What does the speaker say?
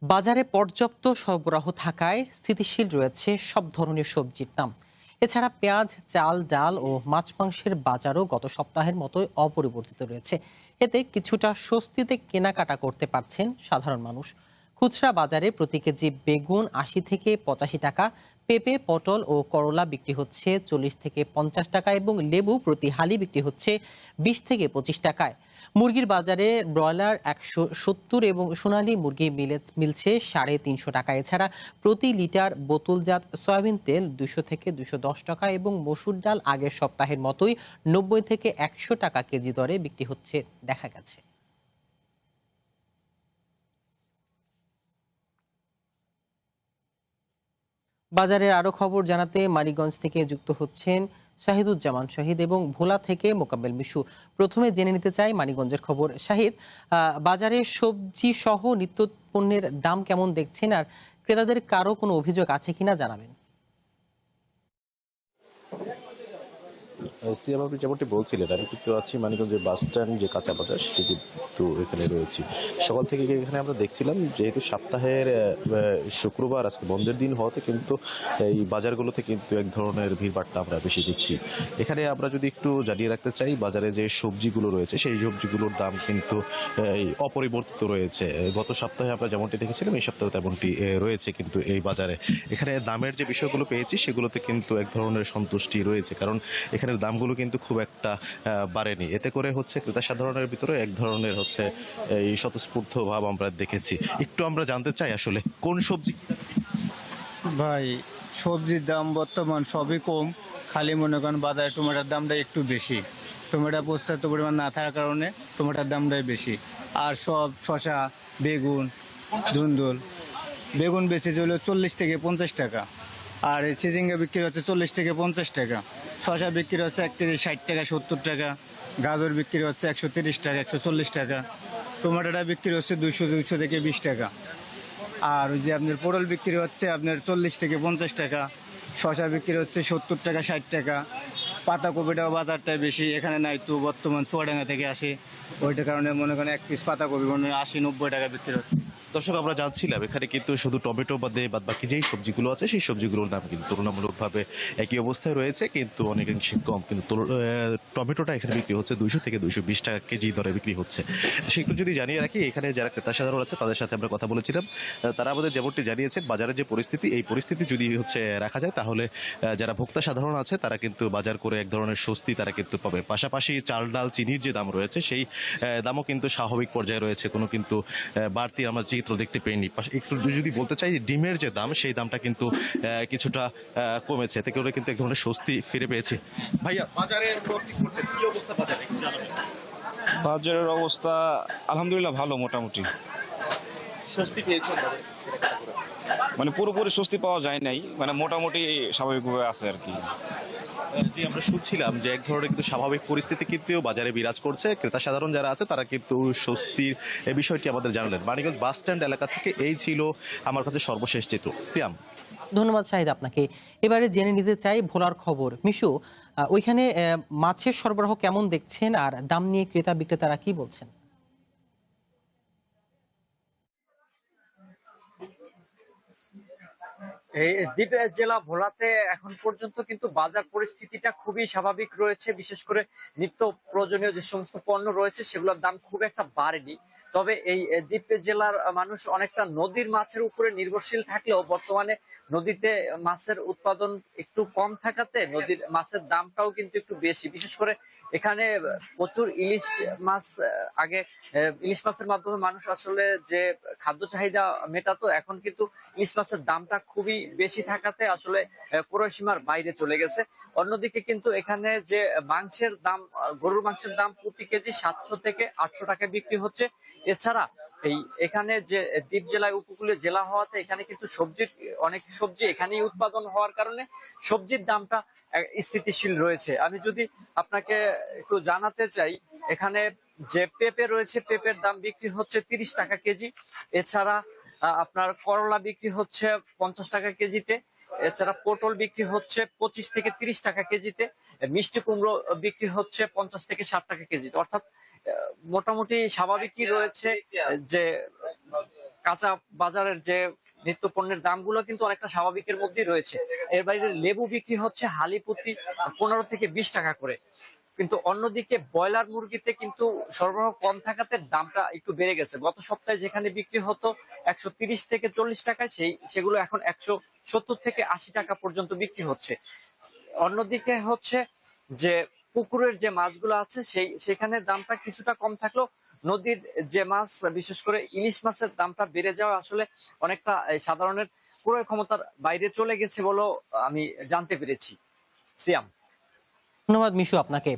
বাজারে পর্যাপ্ত সরবরাহ থাকায় স্থিতিশীল রয়েছে সব ধরনের সবজির দাম। এছাড়া পেঁয়াজ, চাল, ডাল ও মাছ মাংসের বাজারও গত সপ্তাহের মতোই অপরিবর্তিত রয়েছে। এতে কিছুটা স্বস্তিতে কেনাকাটা করতে পারছেন সাধারণ মানুষ। খুচরা বাজারে প্রতি কেজি বেগুন ৮০ থেকে ৮৫ টাকা, পেঁপে, পটল ও করলা বিক্রি হচ্ছে ৪০ থেকে ৫০ টাকা এবং লেবু প্রতি হালি বিক্রি হচ্ছে ২০ থেকে ২৫ টাকায়। মুরগির বাজারে ব্রয়লার ১৭০ এবং সোনালী মুরগি মিলছে ৩৫০ টাকা। এছাড়া প্রতি লিটার বোতলজাত সয়াবিন তেল ২০০ থেকে ২১০ টাকা এবং মসুর ডাল আগের সপ্তাহের মতোই ৯০ থেকে ১০০ টাকা কেজি দরে বিক্রি হচ্ছে দেখা গেছে। বাজারের আরো খবর জানাতে মানিকগঞ্জ থেকে যুক্ত হচ্ছেন শাহিদুজ্জামান শহীদ এবং ভোলা থেকে মোকাব্বেল মিশু। প্রথমে জেনে নিতে চাই মানিকগঞ্জের খবর। শাহিদ, বাজারে সবজি সহ নিত্য পণ্যের দাম কেমন দেখছেন, আর ক্রেতাদের কারো কোনো অভিযোগ আছে কিনা জানাবেন। সিয়াম, আপনি যেমনটি বলছিলেন, আমি কিন্তু আছি মানিকগঞ্জের বাস স্ট্যান্ড যে কাঁচা বাজার, সে কিন্তু এখানে রয়েছি। সকাল থেকে এখানে আমরা দেখছিলাম, যেহেতু সপ্তাহের শুক্রবার আজকে বন্ধের দিন হওয়াতে কিন্তু এই বাজারগুলোতে কিন্তু এক ধরনের ভিড়ভাট্টা আমরা বেশি দেখছি। এখানে আমরা যদি একটু জানিয়ে রাখতে চাই, বাজারে যে সবজিগুলো রয়েছে সেই সবজিগুলোর দাম কিন্তু এই অপরিবর্তিত রয়েছে। গত সপ্তাহে আমরা যেমনটি দেখেছিলাম, এই সপ্তাহে তেমনটি রয়েছে কিন্তু এই বাজারে। এখানে দামের যে বিষয়গুলো পেয়েছি সেগুলোতে কিন্তু এক ধরনের সন্তুষ্টি রয়েছে, কারণ এখানের দামগুলো কিন্তু খুব একটা বাড়েনি। এতে করে হচ্ছে ক্রেতা সাধারণের ভিতরে এক ধরনের হচ্ছে এই স্বতঃস্ফূর্ত ভাব আমরা দেখেছি। একটু আমরা জানতে চাই আসলে কোন সবজি। ভাই, সবজির দাম বর্তমান সবই কম, খালি মনে করেন বাজারে টমেটোর দামটা একটু বেশি। টমেটো পর্যাপ্ত পরিমাণ না থাকার কারণে টমেটোর দামটাই বেশি। আর সব শসা, বেগুন, ধুন্দুল, বেগুন বেচেছে হলো ৪০ থেকে ৫০ টাকা। আর এই চিচিঙ্গা বিক্রি হচ্ছে ৪০ থেকে ৫০ টাকা। শসা বিক্রি হচ্ছে ১ কেজি ৬০ টাকা ৭০ টাকা। গাজর বিক্রি হচ্ছে ১৩০ টাকা ১৪০ টাকা। টমেটোটা বিক্রি হচ্ছে ২০০ থেকে ২০ টাকা। আর ওই যে আপনার পটল বিক্রি হচ্ছে আপনার ৪০ থেকে ৫০ টাকা। শসা বিক্রি হচ্ছে ৭০ টাকা ৬০ টাকা। পাতাকপিটাও বাজারটাই বেশি, এখানে নাই তো, বর্তমান চুয়াডাঙ্গা থেকে আসে। ওইটার কারণে মনে করেন এক পিস পাতাকপি মনে হয় ৮০-৯০ টাকা বিক্রি হচ্ছে। দর্শক, আমরা জানছিলাম এখানে কিন্তু শুধু টমেটো বাদে বাদ বাকি যেই সবজিগুলো আছে সেই সবজিগুলোর দাম কিন্তু তুলনামূলকভাবে একই অবস্থায় রয়েছে, কিন্তু অনেকাংশে কম। কিন্তু টমেটোটা এখানে বিক্রি হচ্ছে ২০০ থেকে ২২০ টাকা কেজি দরে বিক্রি হচ্ছে। সেগুলো যদি জানিয়ে রাখি, এখানে যারা ক্রেতা সাধারণ আছে তাদের সাথে আমরা কথা বলেছিলাম। তারা আমাদের যেমনটি জানিয়েছেন, বাজারের যে পরিস্থিতি, এই পরিস্থিতি যদি হচ্ছে রাখা যায়, তাহলে যারা ভোক্তা সাধারণ আছে তারা কিন্তু বাজার করে এক ধরনের স্বস্তি তারা কিন্তু পাবে। পাশাপাশি চাল, ডাল, চিনির যে দাম রয়েছে সেই দামও কিন্তু স্বাভাবিক পর্যায়ে রয়েছে, কোনো কিন্তু বাড়তি আমরা চিত্র দেখতে পাইনি। একটু যদি বলতে চাই, ডিমের যে দাম সেই দামটা কিন্তু কিছুটা কমেছে, এতে করে কিন্তু এক ধরনের স্বস্তি ফিরে পেয়েছে। ভাইয়া, বাজারে কি অবস্থা বাজারে একটু জানাবেন। বাজারের অবস্থা আলহামদুলিল্লাহ ভালো, মোটামুটি। স্বস্তি পেয়েছেন বাজারে? মানে পুরোপুরি স্বস্তি পাওয়া যায় নাই, মানে মোটামুটি স্বাভাবিকভাবে আছে আর কি। যে আমরা শুনছিলাম যে এক ধরনের কিন্তু স্বাভাবিক পরিস্থিতি কিন্তু বাজারে বিরাজ করছে, ক্রেতা সাধারণ যারা আছে তারা কিন্তু স্বস্তির এই বিষয়টি আমাদের জানালেন। মানিকগঞ্জ বাস স্ট্যান্ড এলাকা থেকে এই ছিল আমার কাছে সর্বশেষ চিত্র। সিয়াম। ধন্যবাদ শাহিদ আপনাকে। এবারে জেনে নিতে চাই ভোলার খবর। মিশু, ওইখানে মাছের সরবরাহ কেমন দেখছেন, আর দাম নিয়ে ক্রেতা বিক্রেতারা কি বলছেন? এই দ্বীপ জেলা ভোলাতে এখন পর্যন্ত কিন্তু বাজার পরিস্থিতিটা খুবই স্বাভাবিক রয়েছে। বিশেষ করে নিত্য প্রয়োজনীয় যে সমস্ত পণ্য রয়েছে সেগুলোর দাম খুব একটা বাড়েনি। তবে এই দ্বীপ জেলার মানুষ অনেকটা নদীর মাছের উপরে নির্ভরশীল থাকলেও বর্তমানে নদীতে মাছের উৎপাদন একটু কম থাকাতে নদীর মাছের দামটাও কিন্তু একটু বেশি। বিশেষ করে এখানে প্রচুর ইলিশ মাছ, আগে ইলিশ মাছের মাধ্যমে মানুষ আসলে যে খাদ্য চাহিদা মেটাতো, এখন কিন্তু ইলিশ মাছের দামটা খুবই বেশি থাকাতে আসলে পুরো সীমার বাইরে চলে গেছে। অন্যদিকে কিন্তু এখানে যে মাংসের দাম, গরুর মাংসের দাম প্রতি কেজি ৭০০ থেকে ৮০০ টাকা বিক্রি হচ্ছে। এছাড়া এখানে যে দ্বীপ জেলায় উপকূলীয় জেলা হওয়াতে এখানে কিন্তু অনেক সবজি এখানেই উৎপাদন হওয়ার কারণে সবজির দামটা স্থিতিশীল রয়েছে। আমি যদি আপনাকে একটু জানাতে চাই, এখানে যে পেঁপে রয়েছে, পেঁপের দাম বিক্রি হচ্ছে ৩০ টাকা কেজি। এছাড়া আপনার করলা বিক্রি হচ্ছে ৫০ টাকা কেজিতে। এছাড়া পটল বিক্রি হচ্ছে ২৫ থেকে ৩০ টাকা কেজিতে। মিষ্টি কুমড়ো বিক্রি হচ্ছে ৫০ থেকে ৬০ টাকা কেজিতে। অর্থাৎ মোটামুটি স্বাভাবিকই রয়েছে যে কাঁচা বাজারের যে নিত্য পণ্যের দামগুলো কিন্তু অনেকটা স্বাভাবিকের মধ্যেই রয়েছে। এর বাইরে লেবু বিক্রি হচ্ছে হালি প্রতি 15 থেকে 20 টাকা করে। কিন্তু অন্যদিকে ব্রয়লার মুরগিতে কিন্তু সরবরাহ কম থাকাতে দামটা একটু বেড়ে গেছে। গত সপ্তাহে যেখানে বিক্রি হতো 130 থেকে 40 টাকায়, সেগুলো এখন 170 থেকে 80 টাকা পর্যন্ত বিক্রি হচ্ছে। অন্যদিকে হচ্ছে যে পুকুরের যে মাছগুলো আছে সেখানে দামটা কিছুটা কম থাকলেও নদীর যে মাছ, বিশেষ করে ইলিশ মাছের দামটা বেড়ে যাওয়া আসলে অনেকটা সাধারণের ক্রয় ক্ষমতার বাইরে চলে গেছে বলেও আমি জানতে পেরেছি। সিয়াম। ধন্যবাদ মিশু আপনাকে।